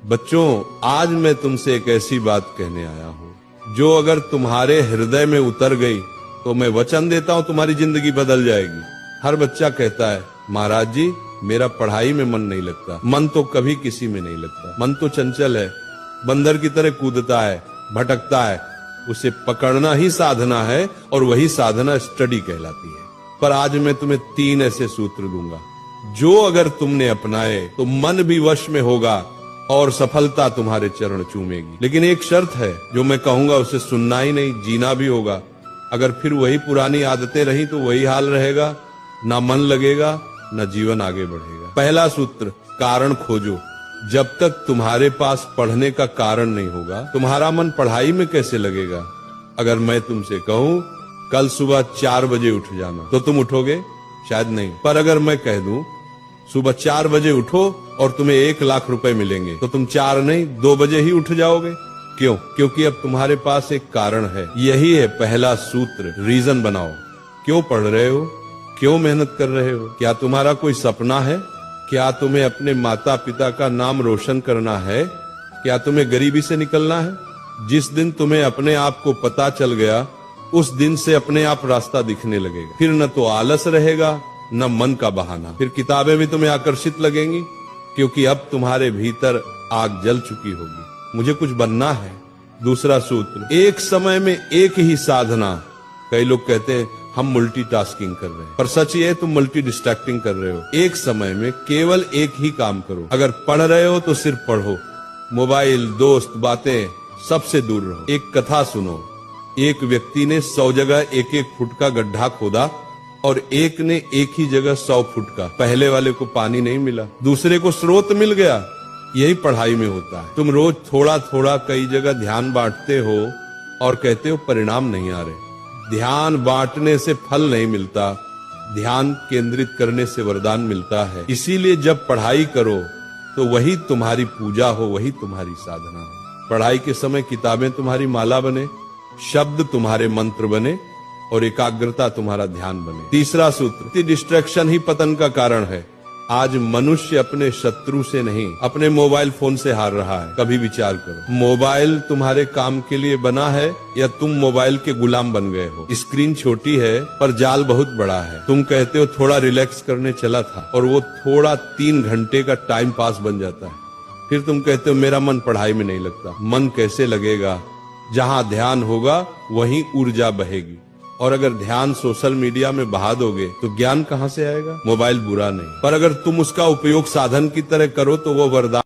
बच्चों, आज मैं तुमसे एक ऐसी बात कहने आया हूँ जो अगर तुम्हारे हृदय में उतर गई तो मैं वचन देता हूँ तुम्हारी जिंदगी बदल जाएगी। हर बच्चा कहता है, महाराज जी मेरा पढ़ाई में मन नहीं लगता। मन तो कभी किसी में नहीं लगता। मन तो चंचल है, बंदर की तरह कूदता है, भटकता है। उसे पकड़ना ही साधना है और वही साधना स्टडी कहलाती है। पर आज मैं तुम्हें 3 ऐसे सूत्र दूंगा जो अगर तुमने अपनाए तो मन भी वश में होगा और सफलता तुम्हारे चरण चूमेगी। लेकिन एक शर्त है, जो मैं कहूंगा उसे सुनना ही नहीं, जीना भी होगा। अगर फिर वही पुरानी आदतें रही तो वही हाल रहेगा, ना मन लगेगा ना जीवन आगे बढ़ेगा। पहला सूत्र, कारण खोजो। जब तक तुम्हारे पास पढ़ने का कारण नहीं होगा, तुम्हारा मन पढ़ाई में कैसे लगेगा। अगर मैं तुमसे कहूं कल सुबह 4 बजे उठ जाना, तो तुम उठोगे? शायद नहीं। पर अगर मैं कह दूं सुबह 4 बजे उठो और तुम्हें 1 लाख रुपए मिलेंगे, तो तुम 4 नहीं 2 बजे ही उठ जाओगे। क्यों? क्योंकि अब तुम्हारे पास एक कारण है। यही है पहला सूत्र, रीजन बनाओ। क्यों पढ़ रहे हो? क्यों मेहनत कर रहे हो? क्या तुम्हारा कोई सपना है? क्या तुम्हें अपने माता पिता का नाम रोशन करना है? क्या तुम्हें गरीबी से निकलना है? जिस दिन तुम्हें अपने आप को पता चल गया, उस दिन से अपने आप रास्ता दिखने लगेगा। फिर न तो आलस रहेगा न मन का बहाना। फिर किताबें भी तुम्हें आकर्षित लगेंगी, क्योंकि अब तुम्हारे भीतर आग जल चुकी होगी। मुझे कुछ बनना है। दूसरा सूत्र, एक समय में एक ही साधना। कई लोग कहते हैं हम मल्टीटास्किंग कर रहे हैं, पर सच ये है तुम मल्टी डिस्ट्रैक्टिंग कर रहे हो। एक समय में केवल एक ही काम करो। अगर पढ़ रहे हो तो सिर्फ पढ़ो, मोबाइल, दोस्त, बातें सबसे दूर रहो। एक कथा सुनो। एक व्यक्ति ने 100 जगह 1-1 फुट का गड्ढा खोदा और एक ने एक ही जगह 100 फुट का। पहले वाले को पानी नहीं मिला, दूसरे को स्रोत मिल गया। यही पढ़ाई में होता है। तुम रोज थोड़ा थोड़ा कई जगह ध्यान बांटते हो और कहते हो परिणाम नहीं आ रहे। ध्यान बांटने से फल नहीं मिलता, ध्यान केंद्रित करने से वरदान मिलता है। इसीलिए जब पढ़ाई करो तो वही तुम्हारी पूजा हो, वही तुम्हारी साधना हो। पढ़ाई के समय किताबें तुम्हारी माला बने, शब्द तुम्हारे मंत्र बने और एकाग्रता तुम्हारा ध्यान बने। तीसरा सूत्र, डिस्ट्रैक्शन ही पतन का कारण है। आज मनुष्य अपने शत्रु से नहीं, अपने मोबाइल फोन से हार रहा है। कभी विचार करो, मोबाइल तुम्हारे काम के लिए बना है या तुम मोबाइल के गुलाम बन गए हो? स्क्रीन छोटी है पर जाल बहुत बड़ा है। तुम कहते हो थोड़ा रिलैक्स करने चला था और वो थोड़ा 3 घंटे का टाइम पास बन जाता है। फिर तुम कहते हो मेरा मन पढ़ाई में नहीं लगता। मन कैसे लगेगा? जहां ध्यान होगा वहीं ऊर्जा बहेगी। और अगर ध्यान सोशल मीडिया में बहा दोगे तो ज्ञान कहां से आएगा? मोबाइल बुरा नहीं, पर अगर तुम उसका उपयोग साधन की तरह करो तो वो वरदान